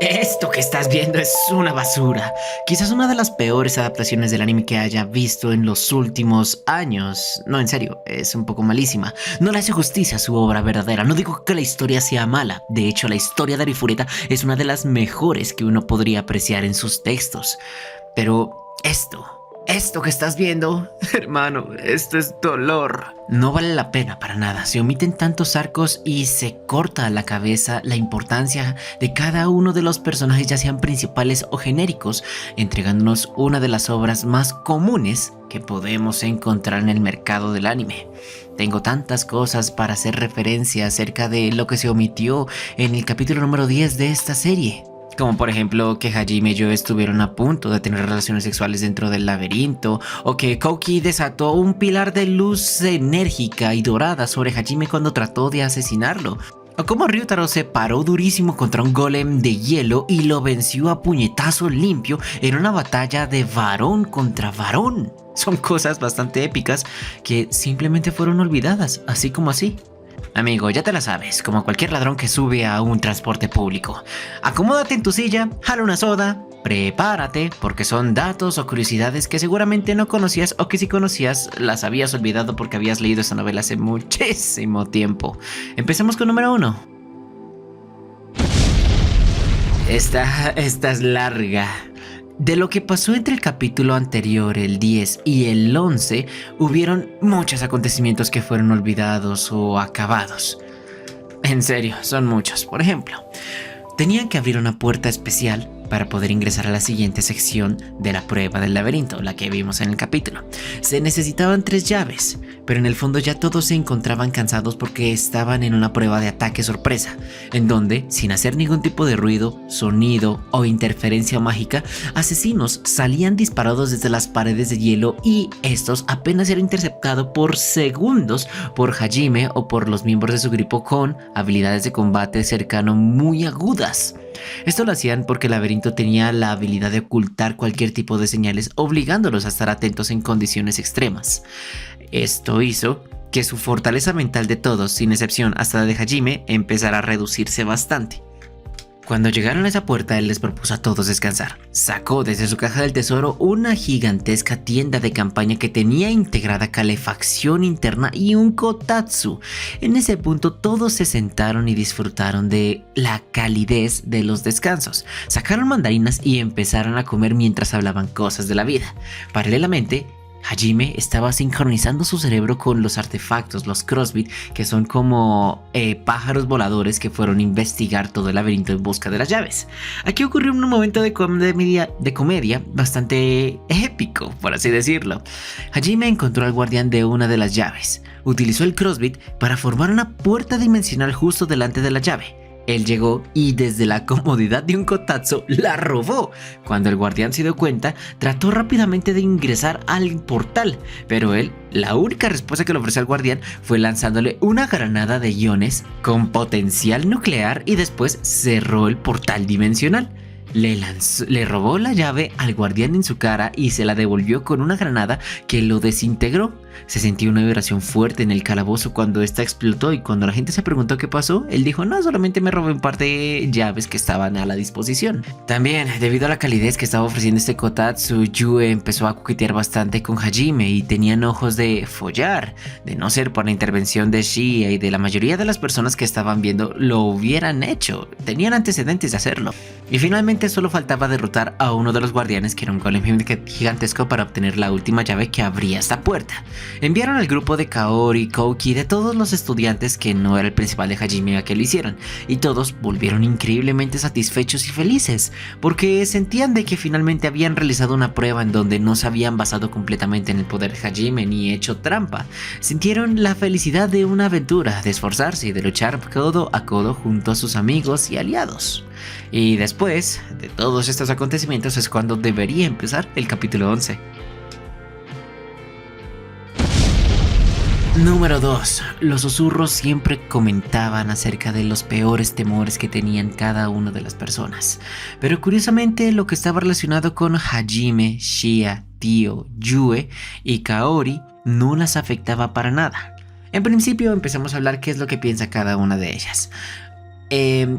Esto que estás viendo es una basura. Quizás una de las peores adaptaciones del anime que haya visto en los últimos años. No, en serio, es un poco malísima. No le hace justicia a su obra verdadera. No digo que la historia sea mala. De hecho, la historia de Arifureta es una de las mejores que uno podría apreciar en sus textos. Pero esto que estás viendo, hermano, esto es dolor. No vale la pena para nada. Se omiten tantos arcos y se corta a la cabeza la importancia de cada uno de los personajes, ya sean principales o genéricos, entregándonos una de las obras más comunes que podemos encontrar en el mercado del anime. Tengo tantas cosas para hacer referencia acerca de lo que se omitió en el capítulo número 10 de esta serie. Como por ejemplo que Hajime y Joe estuvieron a punto de tener relaciones sexuales dentro del laberinto, o que Kouki desató un pilar de luz enérgica y dorada sobre Hajime cuando trató de asesinarlo, o como Ryutaro se paró durísimo contra un golem de hielo y lo venció a puñetazo limpio en una batalla de varón contra varón. Son cosas bastante épicas que simplemente fueron olvidadas, así como así. Amigo, ya te la sabes, como cualquier ladrón que sube a un transporte público. Acomódate en tu silla, jala una soda, prepárate, porque son datos o curiosidades que seguramente no conocías, o que si conocías las habías olvidado porque habías leído esta novela hace muchísimo tiempo. Empecemos con número 1. Esta es larga. De lo que pasó entre el capítulo anterior, el 10 y el 11, hubieron muchos acontecimientos que fueron olvidados o acabados. En serio, son muchos. Por ejemplo, tenían que abrir una puerta especial para poder ingresar a la siguiente sección de la prueba del laberinto, la que vimos en el capítulo. Se necesitaban 3 llaves, pero en el fondo ya todos se encontraban cansados porque estaban en una prueba de ataque sorpresa, en donde, sin hacer ningún tipo de ruido, sonido o interferencia mágica, asesinos salían disparados desde las paredes de hielo, y estos apenas eran interceptados por segundos por Hajime o por los miembros de su grupo con habilidades de combate cercano muy agudas. Esto lo hacían porque el laberinto tenía la habilidad de ocultar cualquier tipo de señales, obligándolos a estar atentos en condiciones extremas. Esto hizo que su fortaleza mental de todos, sin excepción hasta la de Hajime, empezara a reducirse bastante. Cuando llegaron a esa puerta, él les propuso a todos descansar. Sacó desde su caja del tesoro una gigantesca tienda de campaña que tenía integrada calefacción interna y un kotatsu. En ese punto todos se sentaron y disfrutaron de la calidez de los descansos. Sacaron mandarinas y empezaron a comer mientras hablaban cosas de la vida. Paralelamente, Hajime estaba sincronizando su cerebro con los artefactos, los Crossbeat, que son como pájaros voladores que fueron a investigar todo el laberinto en busca de las llaves. Aquí ocurrió un momento de comedia bastante épico, por así decirlo. Hajime encontró al guardián de una de las llaves. Utilizó el Crossbeat para formar una puerta dimensional justo delante de la llave. Él llegó y desde la comodidad de un kotatsu la robó. Cuando el guardián se dio cuenta, trató rápidamente de ingresar al portal, pero él, la única respuesta que le ofreció al guardián fue lanzándole una granada de iones con potencial nuclear, y después cerró el portal dimensional. Le robó la llave al guardián en su cara y se la devolvió con una granada que lo desintegró. Se sentía una vibración fuerte en el calabozo cuando esta explotó, y cuando la gente se preguntó qué pasó, él dijo: no, solamente me robé un par de llaves que estaban a la disposición. También, debido a la calidez que estaba ofreciendo este kotatsu, Yue empezó a coquetear bastante con Hajime y tenían ojos de follar. De no ser por la intervención de Shia y de la mayoría de las personas que estaban viendo, lo hubieran hecho. Tenían antecedentes de hacerlo. Y finalmente solo faltaba derrotar a uno de los guardianes, que era un golem gigantesco, para obtener la última llave que abría esta puerta. Enviaron al grupo de Kaori, Kouki, de todos los estudiantes, que no era el principal de Hajime, a que lo hicieron, y todos volvieron increíblemente satisfechos y felices, porque sentían de que finalmente habían realizado una prueba en donde no se habían basado completamente en el poder de Hajime ni hecho trampa. Sintieron la felicidad de una aventura, de esforzarse y de luchar codo a codo junto a sus amigos y aliados. Y después de todos estos acontecimientos es cuando debería empezar el capítulo 11. Número 2. Los susurros siempre comentaban acerca de los peores temores que tenían cada una de las personas. Pero curiosamente, lo que estaba relacionado con Hajime, Shia, Tio, Yue y Kaori no las afectaba para nada. En principio empezamos a hablar qué es lo que piensa cada una de ellas.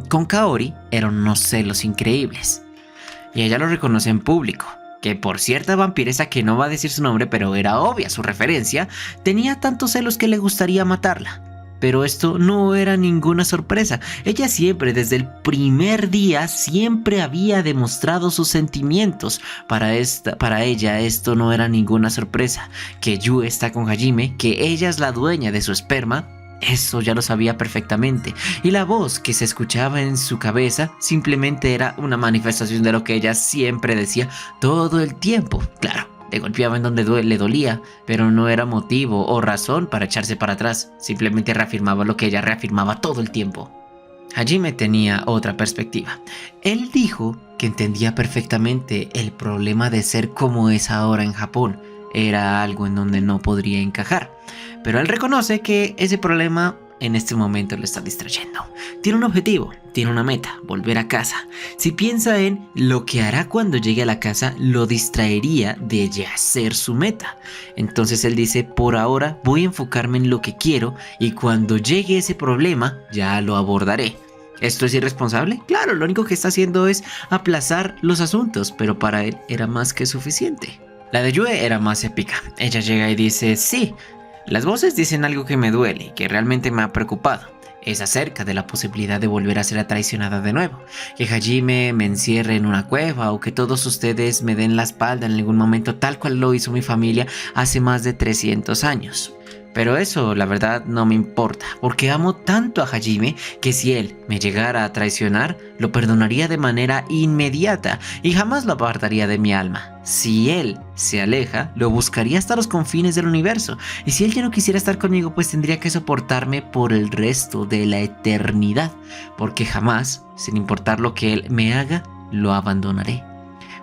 Con Kaori eran unos celos increíbles. Y ella lo reconoce en público, que por cierta vampiresa que no va a decir su nombre, pero era obvia su referencia, tenía tantos celos que le gustaría matarla. Pero esto no era ninguna sorpresa. Ella siempre, desde el primer día, siempre había demostrado sus sentimientos. Para ella esto no era ninguna sorpresa. Que Yue está con Hajime, que ella es la dueña de su esperma, eso ya lo sabía perfectamente. Y la voz que se escuchaba en su cabeza simplemente era una manifestación de lo que ella siempre decía todo el tiempo. Claro, le golpeaba en donde le dolía, pero no era motivo o razón para echarse para atrás. Simplemente reafirmaba lo que ella reafirmaba todo el tiempo. Hajime tenía otra perspectiva. Él dijo que entendía perfectamente el problema de ser como es ahora en Japón. Era algo en donde no podría encajar. Pero él reconoce que ese problema en este momento lo está distrayendo. Tiene un objetivo, tiene una meta, volver a casa. Si piensa en lo que hará cuando llegue a la casa, lo distraería de ya ser su meta. Entonces él dice, por ahora voy a enfocarme en lo que quiero y cuando llegue ese problema ya lo abordaré. ¿Esto es irresponsable? Claro, lo único que está haciendo es aplazar los asuntos, pero para él era más que suficiente. La de Yue era más épica. Ella llega y dice, sí, las voces dicen algo que me duele y que realmente me ha preocupado. Es acerca de la posibilidad de volver a ser traicionada de nuevo. Que Hajime me encierre en una cueva o que todos ustedes me den la espalda en algún momento tal cual lo hizo mi familia hace más de 300 años. Pero eso, la verdad, no me importa, porque amo tanto a Hajime que si él me llegara a traicionar, lo perdonaría de manera inmediata y jamás lo apartaría de mi alma. Si él se aleja, lo buscaría hasta los confines del universo. Y si él ya no quisiera estar conmigo, pues tendría que soportarme por el resto de la eternidad, porque jamás, sin importar lo que él me haga, lo abandonaré.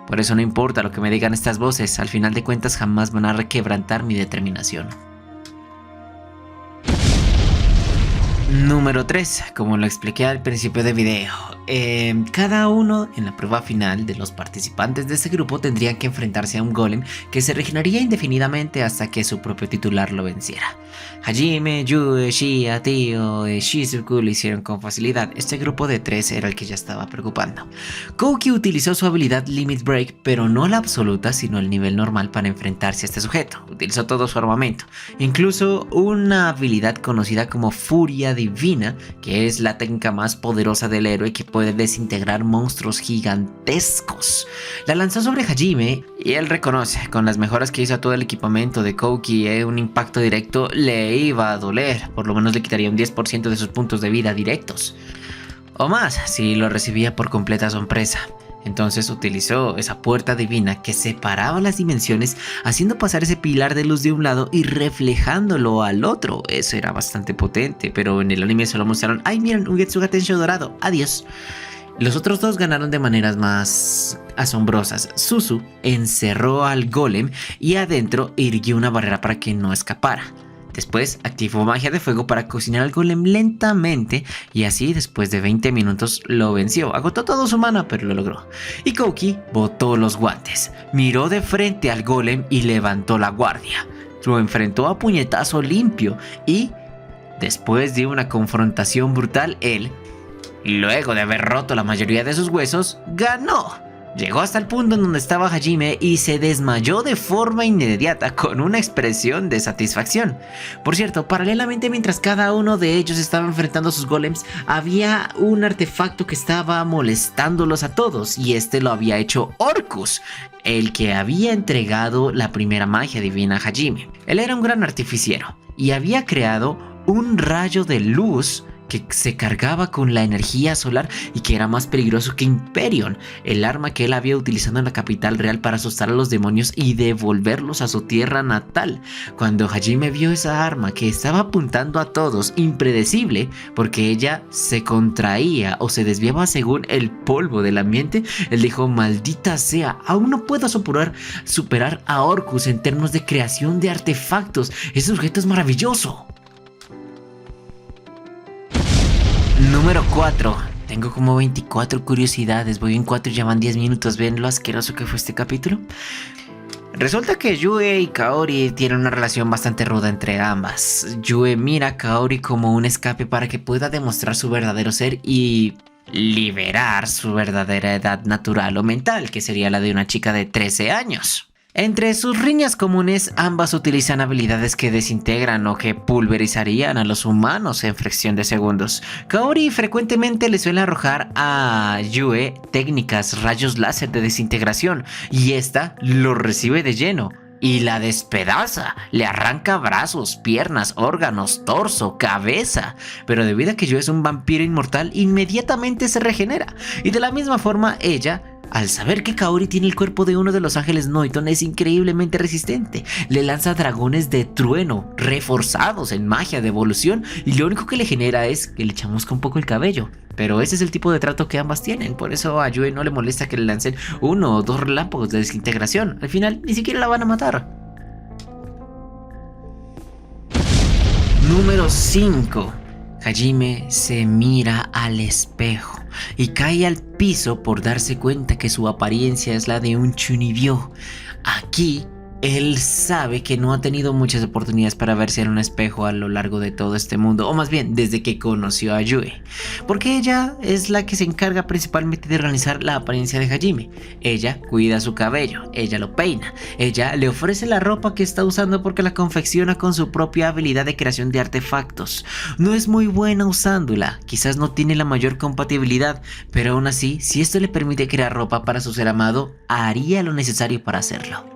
Por eso no importa lo que me digan estas voces, al final de cuentas jamás van a requebrantar mi determinación. Número 3, como lo expliqué al principio del video, cada uno en la prueba final de los participantes de este grupo tendría que enfrentarse a un golem que se regeneraría indefinidamente hasta que su propio titular lo venciera. Hajime, Yue, Shia, Tio y Shizuku lo hicieron con facilidad. Este grupo de 3 era el que ya estaba preocupando. Kouki utilizó su habilidad Limit Break, pero no la absoluta sino el nivel normal para enfrentarse a este sujeto. Utilizó todo su armamento, incluso una habilidad conocida como Furia Divina, que es la técnica más poderosa del héroe que puede desintegrar monstruos gigantescos. La lanzó sobre Hajime y él reconoce, con las mejoras que hizo a todo el equipamiento de Kouki, un impacto directo le iba a doler, por lo menos le quitaría un 10% de sus puntos de vida directos. O más, si lo recibía por completa sorpresa. Entonces utilizó esa puerta divina que separaba las dimensiones, haciendo pasar ese pilar de luz de un lado y reflejándolo al otro. Eso era bastante potente, pero en el anime solo mostraron, ¡ay, miren, un Getsuga Tensho dorado! ¡Adiós! Los otros dos ganaron de maneras más asombrosas. Suzu encerró al golem y adentro irguió una barrera para que no escapara. Después activó magia de fuego para cocinar al golem lentamente y así después de 20 minutos lo venció. Agotó toda su mana pero lo logró. Y Kouki botó los guantes, miró de frente al golem y levantó la guardia. Lo enfrentó a puñetazo limpio y después de una confrontación brutal él, luego de haber roto la mayoría de sus huesos, ganó. Llegó hasta el punto en donde estaba Hajime y se desmayó de forma inmediata con una expresión de satisfacción. Por cierto, paralelamente mientras cada uno de ellos estaba enfrentando a sus golems, había un artefacto que estaba molestándolos a todos y este lo había hecho Orcus, el que había entregado la primera magia divina a Hajime. Él era un gran artificiero y había creado un rayo de luz que se cargaba con la energía solar y que era más peligroso que Hyperion, el arma que él había utilizado en la capital real para asustar a los demonios y devolverlos a su tierra natal. Cuando Hajime vio esa arma que estaba apuntando a todos, impredecible, porque ella se contraía o se desviaba según el polvo del ambiente, él dijo, maldita sea, aún no puedo superar a Orcus en términos de creación de artefactos. Ese sujeto es maravilloso. Número 4. Tengo como 24 curiosidades. Voy en 4 y ya van 10 minutos. ¿Ven lo asqueroso que fue este capítulo? Resulta que Yue y Kaori tienen una relación bastante ruda entre ambas. Yue mira a Kaori como un escape para que pueda demostrar su verdadero ser y liberar su verdadera edad natural o mental, que sería la de una chica de 13 años. Entre sus riñas comunes, ambas utilizan habilidades que desintegran o que pulverizarían a los humanos en fracción de segundos. Kaori frecuentemente le suele arrojar a Yue técnicas rayos láser de desintegración y esta lo recibe de lleno y la despedaza, le arranca brazos, piernas, órganos, torso, cabeza. Pero debido a que Yue es un vampiro inmortal, inmediatamente se regenera. Y de la misma forma, ella, al saber que Kaori tiene el cuerpo de uno de los ángeles Noiton, es increíblemente resistente. Le lanza dragones de trueno, reforzados en magia de evolución, y lo único que le genera es que le chamusca un poco el cabello. Pero ese es el tipo de trato que ambas tienen, por eso a Yue no le molesta que le lancen 1 o 2 relámpagos de desintegración. Al final, ni siquiera la van a matar. Número 5. Hajime se mira al espejo y cae al piso por darse cuenta que su apariencia es la de un chunibyo. Aquí él sabe que no ha tenido muchas oportunidades para verse en un espejo a lo largo de todo este mundo, o más bien desde que conoció a Yue, porque ella es la que se encarga principalmente de organizar la apariencia de Hajime. Ella cuida su cabello, ella lo peina, ella le ofrece la ropa que está usando porque la confecciona con su propia habilidad de creación de artefactos. No es muy buena usándola, quizás no tiene la mayor compatibilidad, pero aún así, si esto le permite crear ropa para su ser amado, haría lo necesario para hacerlo.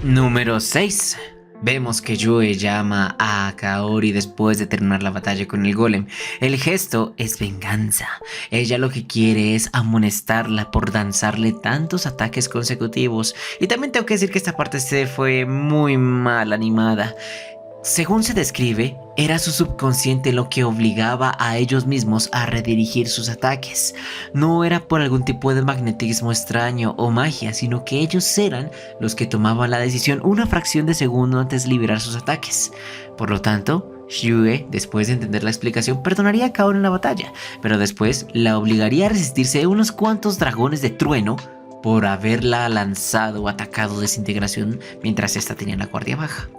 Número 6. Vemos que Yue llama a Kaori después de terminar la batalla con el golem. El gesto es venganza. Ella lo que quiere es amonestarla por danzarle tantos ataques consecutivos. Y también tengo que decir que esta parte se fue muy mal animada. Según se describe, era su subconsciente lo que obligaba a ellos mismos a redirigir sus ataques. No era por algún tipo de magnetismo extraño o magia, sino que ellos eran los que tomaban la decisión una fracción de segundo antes de liberar sus ataques. Por lo tanto, Yue, después de entender la explicación, perdonaría a Kaori en la batalla, pero después la obligaría a resistirse a unos cuantos dragones de trueno por haberla lanzado o atacado desintegración mientras esta tenía la guardia baja.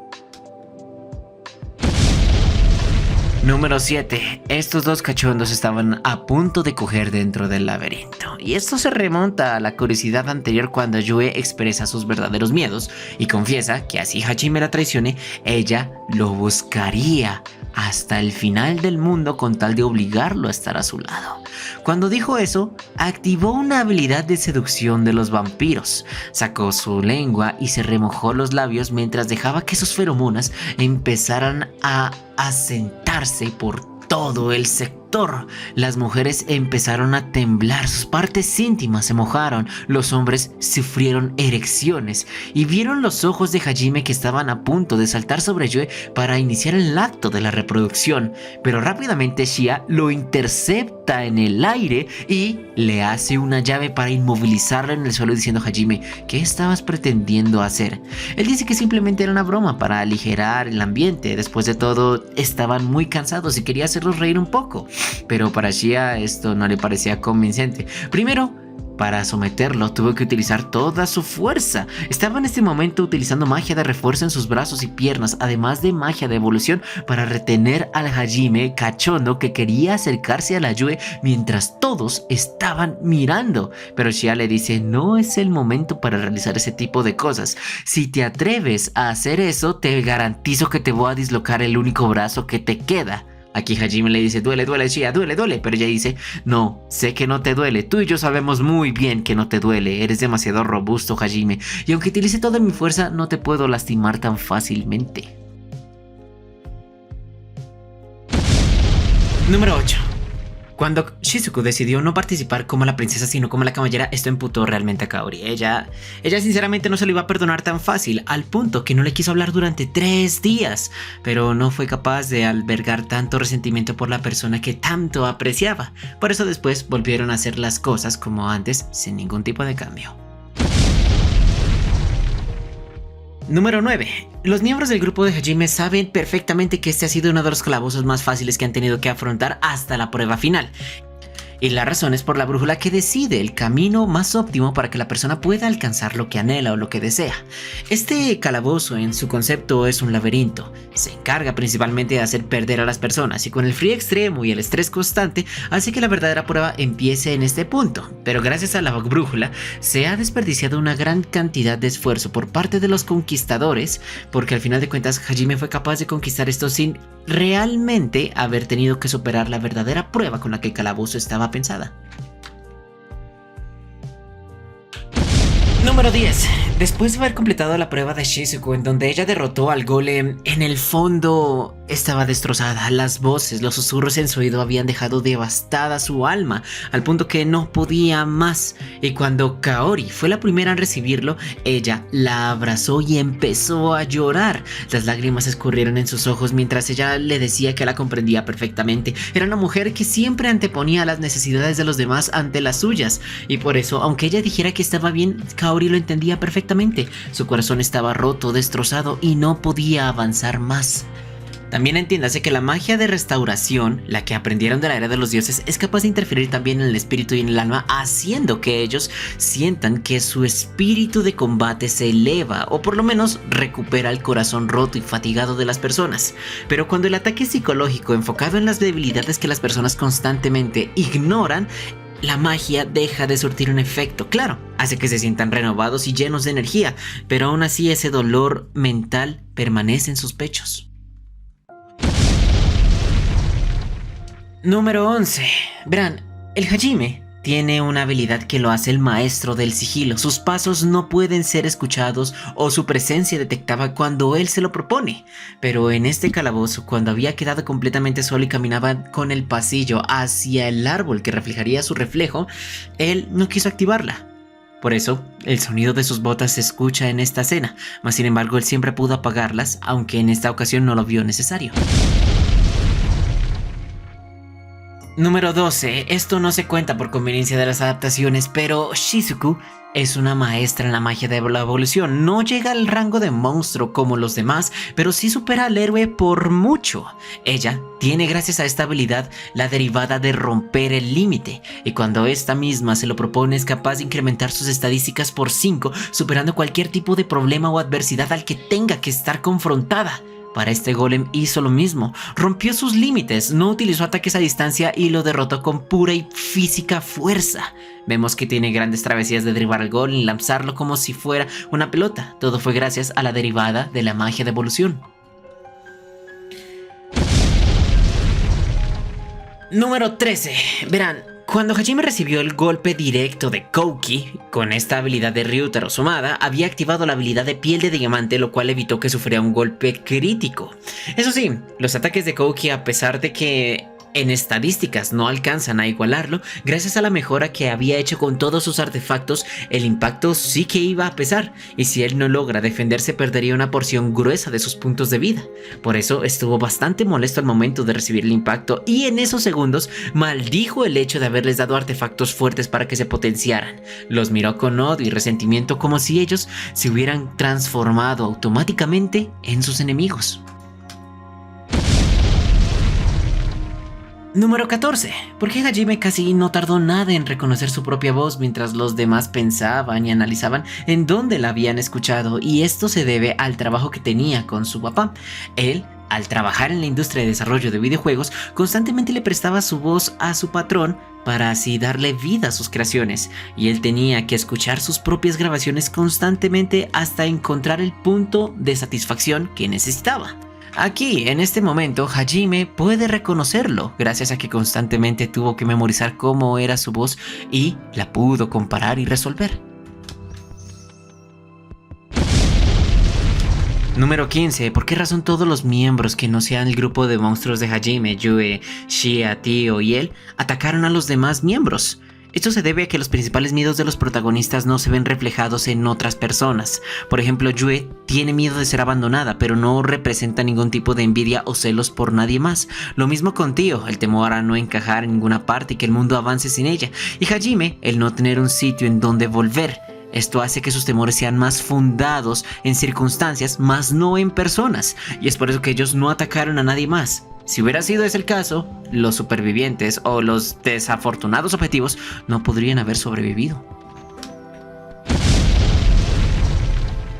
Número 7. Estos dos cachondos estaban a punto de coger dentro del laberinto. Y esto se remonta a la curiosidad anterior cuando Yue expresa sus verdaderos miedos y confiesa que así Hajime la traicione, ella lo buscaría hasta el final del mundo con tal de obligarlo a estar a su lado. Cuando dijo eso, activó una habilidad de seducción de los vampiros. Sacó su lengua y se remojó los labios mientras dejaba que sus feromonas empezaran a asentarse por todo el sector. Las mujeres empezaron a temblar, sus partes íntimas se mojaron, los hombres sufrieron erecciones y vieron los ojos de Hajime que estaban a punto de saltar sobre Yue para iniciar el acto de la reproducción, pero rápidamente Shia lo intercepta en el aire y le hace una llave para inmovilizarlo en el suelo diciendo: Hajime, ¿qué estabas pretendiendo hacer? Él dice que simplemente era una broma para aligerar el ambiente, después de todo estaban muy cansados y quería hacerlos reír un poco. Pero para Shia esto no le parecía convincente. Primero, para someterlo tuvo que utilizar toda su fuerza. Estaba en este momento utilizando magia de refuerzo en sus brazos y piernas, además de magia de evolución para retener al Hajime cachondo que quería acercarse a la Yue mientras todos estaban mirando. Pero Shia le dice: no es el momento para realizar ese tipo de cosas. Si te atreves a hacer eso, te garantizo que te voy a dislocar el único brazo que te queda. Aquí Hajime le dice: duele, duele, Shia, duele, duele. Pero ella dice: no, sé que no te duele. Tú y yo sabemos muy bien que no te duele. Eres demasiado robusto, Hajime. Y aunque utilice toda mi fuerza, no te puedo lastimar tan fácilmente. Número 8. Cuando Shizuku decidió no participar como la princesa sino como la caballera, esto emputó realmente a Kaori. Ella sinceramente no se lo iba a perdonar tan fácil, al punto que no le quiso hablar durante 3 días, pero no fue capaz de albergar tanto resentimiento por la persona que tanto apreciaba. Por eso después volvieron a hacer las cosas como antes, sin ningún tipo de cambio. Número 9. Los miembros del grupo de Hajime saben perfectamente que este ha sido uno de los calabozos más fáciles que han tenido que afrontar hasta la prueba final. Y la razón es por la brújula que decide el camino más óptimo para que la persona pueda alcanzar lo que anhela o lo que desea. Este calabozo en su concepto es un laberinto. Se encarga principalmente de hacer perder a las personas y con el frío extremo y el estrés constante hace que la verdadera prueba empiece en este punto. Pero gracias a la brújula se ha desperdiciado una gran cantidad de esfuerzo por parte de los conquistadores, porque al final de cuentas Hajime fue capaz de conquistar esto sin realmente haber tenido que superar la verdadera prueba con la que el calabozo estaba pensada. Número 10. Después de haber completado la prueba de Shizuku en donde ella derrotó al golem, en el fondo estaba destrozada. Las voces, los susurros en su oído habían dejado devastada su alma, al punto que no podía más. Y cuando Kaori fue la primera en recibirlo, ella la abrazó y empezó a llorar. Las lágrimas escurrieron en sus ojos mientras ella le decía que la comprendía perfectamente. Era una mujer que siempre anteponía las necesidades de los demás ante las suyas. Y por eso, aunque ella dijera que estaba bien, Kaori lo entendía perfectamente. Su corazón estaba roto, destrozado y no podía avanzar más. También entiéndase que la magia de restauración, la que aprendieron de la era de los dioses, es capaz de interferir también en el espíritu y en el alma, haciendo que ellos sientan que su espíritu de combate se eleva, o por lo menos recupera el corazón roto y fatigado de las personas. Pero cuando el ataque es psicológico, enfocado en las debilidades que las personas constantemente ignoran, la magia deja de surtir un efecto. Claro, hace que se sientan renovados y llenos de energía, pero aún así ese dolor mental permanece en sus pechos. Número 11. Verán, el Hajime tiene una habilidad que lo hace el maestro del sigilo. Sus pasos no pueden ser escuchados o su presencia detectada cuando él se lo propone. Pero en este calabozo, cuando había quedado completamente solo y caminaba con el pasillo hacia el árbol que reflejaría su reflejo, él no quiso activarla. Por eso, el sonido de sus botas se escucha en esta escena, mas sin embargo él siempre pudo apagarlas, aunque en esta ocasión no lo vio necesario. Número 12. Esto no se cuenta por conveniencia de las adaptaciones, pero Shizuku es una maestra en la magia de la evolución. No llega al rango de monstruo como los demás, pero sí supera al héroe por mucho. Ella tiene, gracias a esta habilidad, la derivada de romper el límite, y cuando esta misma se lo propone es capaz de incrementar sus estadísticas por 5, superando cualquier tipo de problema o adversidad al que tenga que estar confrontada. Para este golem hizo lo mismo, rompió sus límites, no utilizó ataques a distancia y lo derrotó con pura y física fuerza. Vemos que tiene grandes travesías de derribar al golem y lanzarlo como si fuera una pelota. Todo fue gracias a la derivada de la magia de evolución. Número 13. Verán, cuando Hajime recibió el golpe directo de Kouki, con esta habilidad de Ryutaro sumada, había activado la habilidad de piel de diamante, lo cual evitó que sufriera un golpe crítico. Eso sí, los ataques de Kouki, a pesar de que en estadísticas no alcanzan a igualarlo, gracias a la mejora que había hecho con todos sus artefactos, el impacto sí que iba a pesar, y si él no logra defenderse perdería una porción gruesa de sus puntos de vida. Por eso estuvo bastante molesto al momento de recibir el impacto, y en esos segundos maldijo el hecho de haberles dado artefactos fuertes para que se potenciaran. Los miró con odio y resentimiento, como si ellos se hubieran transformado automáticamente en sus enemigos. Número 14. ¿Por qué Hajime casi no tardó nada en reconocer su propia voz mientras los demás pensaban y analizaban en dónde la habían escuchado? Y esto se debe al trabajo que tenía con su papá. Él, al trabajar en la industria de desarrollo de videojuegos, constantemente le prestaba su voz a su patrón para así darle vida a sus creaciones, y él tenía que escuchar sus propias grabaciones constantemente hasta encontrar el punto de satisfacción que necesitaba. Aquí, en este momento, Hajime puede reconocerlo, gracias a que constantemente tuvo que memorizar cómo era su voz y la pudo comparar y resolver. Número 15. ¿Por qué razón todos los miembros que no sean el grupo de monstruos de Hajime, Yue, Shia, Tio y él, atacaron a los demás miembros? Esto se debe a que los principales miedos de los protagonistas no se ven reflejados en otras personas. Por ejemplo, Yue tiene miedo de ser abandonada, pero no representa ningún tipo de envidia o celos por nadie más. Lo mismo con Tio, el temor a no encajar en ninguna parte y que el mundo avance sin ella. Y Hajime, el no tener un sitio en donde volver. Esto hace que sus temores sean más fundados en circunstancias, más no en personas. Y es por eso que ellos no atacaron a nadie más. Si hubiera sido ese el caso, los supervivientes o los desafortunados objetivos no podrían haber sobrevivido.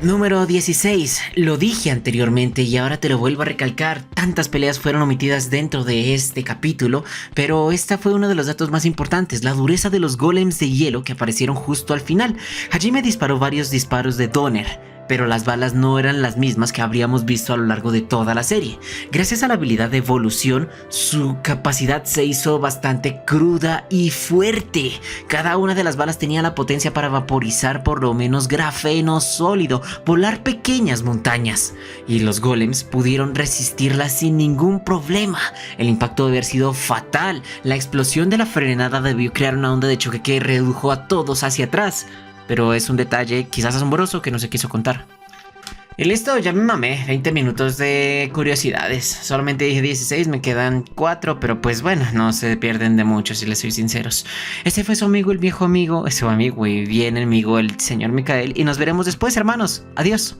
Número 16. Lo dije anteriormente y ahora te lo vuelvo a recalcar. Tantas peleas fueron omitidas dentro de este capítulo, pero esta fue uno de los datos más importantes, la dureza de los golems de hielo que aparecieron justo al final. Hajime disparó varios disparos de Donner, pero las balas no eran las mismas que habríamos visto a lo largo de toda la serie. Gracias a la habilidad de evolución, su capacidad se hizo bastante cruda y fuerte. Cada una de las balas tenía la potencia para vaporizar por lo menos grafeno sólido, volar pequeñas montañas, y los golems pudieron resistirlas sin ningún problema. El impacto debe haber sido fatal. La explosión de la frenada debió crear una onda de choque que redujo a todos hacia atrás. Pero es un detalle quizás asombroso que no se quiso contar. Y listo, ya me mamé 20 minutos de curiosidades. Solamente dije 16, me quedan 4, pero pues bueno, no se pierden de mucho si les soy sinceros. Este fue su amigo, el viejo amigo, su amigo y bien amigo, el señor Micael. Y nos veremos después, hermanos. Adiós.